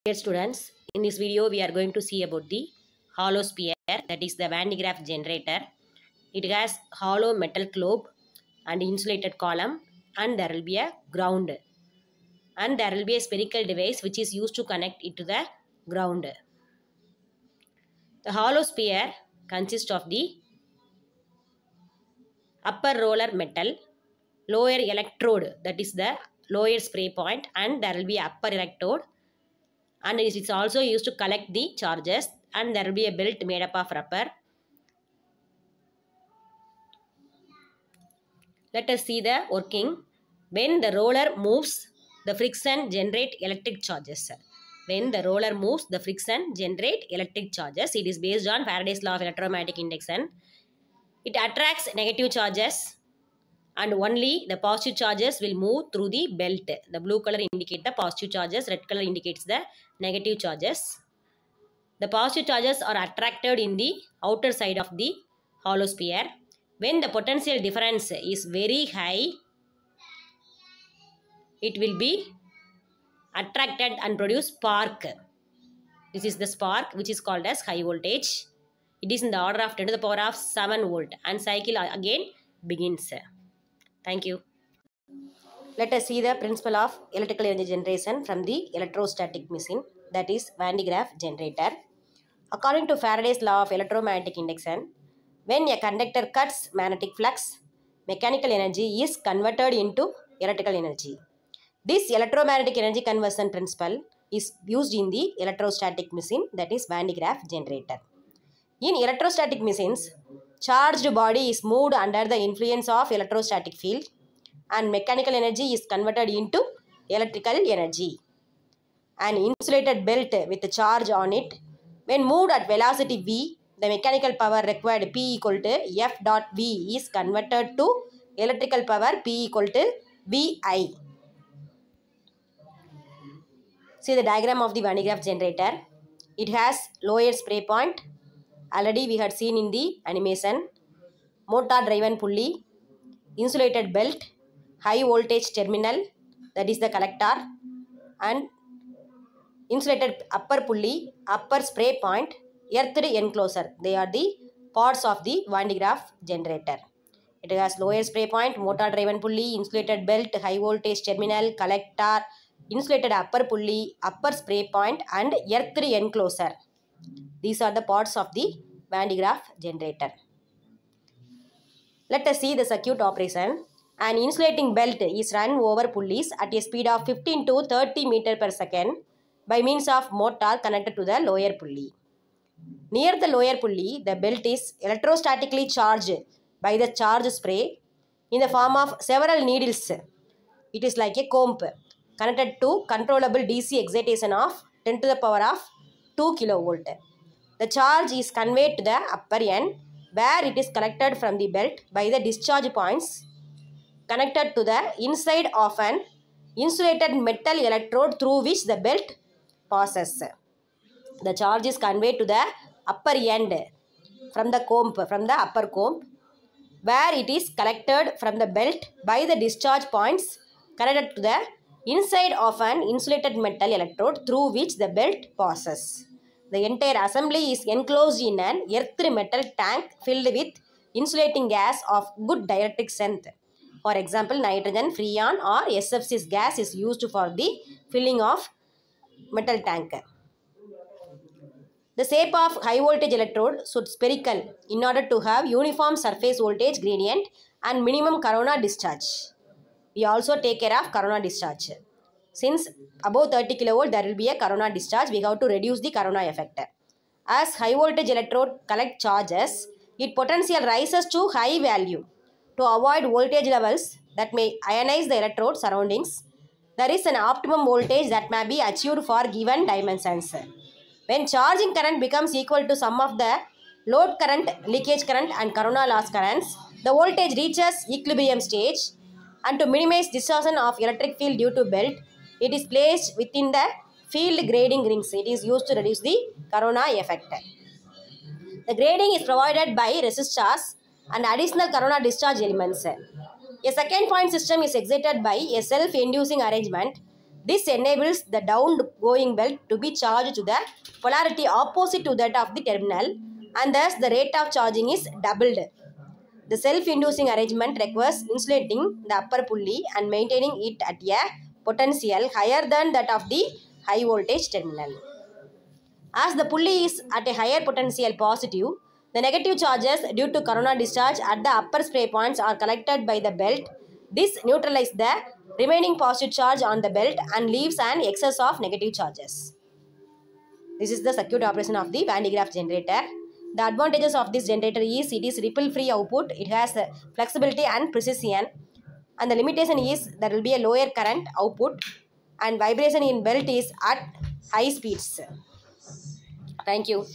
Dear students, in this video we are going to see about the hollow sphere, that is the Van de Graaff generator. It has hollow metal globe and insulated column, and there will be a ground, and there will be a spherical device which is used to connect it to the ground. The hollow sphere consists of the upper roller metal, lower electrode, that is the lower spray point, and there will be upper electrode, and it is also used to collect the charges, and there will be a belt made up of rubber. Let us see the working. When the roller moves, the friction generate electric charges. When the roller moves, the friction generate electric charges. It is based on Faraday's law of electromagnetic induction. It attracts negative charges, and only the positive charges will move through the belt. The blue color indicates the positive charges, red color indicates the negative charges. The positive charges are attracted in the outer side of the hollow sphere. When the potential difference is very high, it will be attracted and produce spark. This is the spark which is called as high voltage. It is in the order of 10 to the power of 7 volt, and cycle again begins. Thank you. Let us see the principle of electrical energy generation from the electrostatic machine, that is Van de Graaff generator. According to Faraday's law of electromagnetic induction, when a conductor cuts magnetic flux, mechanical energy is converted into electrical energy. This electromagnetic energy conversion principle is used in the electrostatic machine, that is Van de Graaff generator. In electrostatic machines, charged body is moved under the influence of electrostatic field, and mechanical energy is converted into electrical energy. An insulated belt with a charge on it, when moved at velocity v, the mechanical power required P equal to F dot V is converted to electrical power P equal to VI. See the diagram of the Van de Graaff generator. It has lower spray point. Already we had seen in the animation. Motor driven pulley, insulated belt, high voltage terminal, that is the collector, and insulated upper pulley, upper spray point, earthed enclosure. They are the parts of the Van de Graaff generator. It has lower spray point, motor driven pulley, insulated belt, high voltage terminal, collector, insulated upper pulley, upper spray point, and earthed enclosure. These are the parts of the Van de Graaff generator. Let us see the circuit operation. An insulating belt is run over pulleys at a speed of 15 to 30 meter per second by means of motor connected to the lower pulley. Near the lower pulley, the belt is electrostatically charged by the charge spray in the form of several needles. It is like a comb connected to controllable DC excitation of 10 to the power of 2 kilovolt. The charge is conveyed to the upper end, where it is collected from the belt by the discharge points connected to the inside of an insulated metal electrode through which the belt passes. The charge is conveyed to the upper end from the comb, from the upper comb, where it is collected from the belt by the discharge points connected to the inside of an insulated metal electrode through which the belt passes. The entire assembly is enclosed in an earthed metal tank filled with insulating gas of good dielectric strength. For example, nitrogen, freon, or SF6 gas is used for the filling of metal tank. The shape of high voltage electrode should spherical in order to have uniform surface voltage gradient and minimum corona discharge. We also take care of corona discharge. Since above 30 kV there will be a corona discharge, we have to reduce the corona effect. As high voltage electrode collect charges, its potential rises to high value. To avoid voltage levels that may ionize the electrode surroundings, there is an optimum voltage that may be achieved for given dimensions. When charging current becomes equal to sum of the load current, leakage current, and corona loss currents, the voltage reaches equilibrium stage, and to minimize distortion of electric field due to belt, it is placed within the field grading rings. It is used to reduce the corona effect. The grading is provided by resistors and additional corona discharge elements. A second point system is excited by a self-inducing arrangement This enables the downgoing belt to be charged to the polarity opposite to that of the terminal, and thus the rate of charging is doubled. The self-inducing arrangement requires insulating the upper pulley and maintaining it at a potential higher than that of the high voltage terminal. As the pulley is at a higher potential positive, the negative charges due to corona discharge at the upper spray points are collected by the belt. This neutralizes the remaining positive charge on the belt and leaves an excess of negative charges. This is the circuit operation of the Van de Graaff generator. The advantages of this generator is it is ripple-free output, it has flexibility and precision, and the limitation is there will be a lower current output, and vibration in belt is at high speeds. Thank you.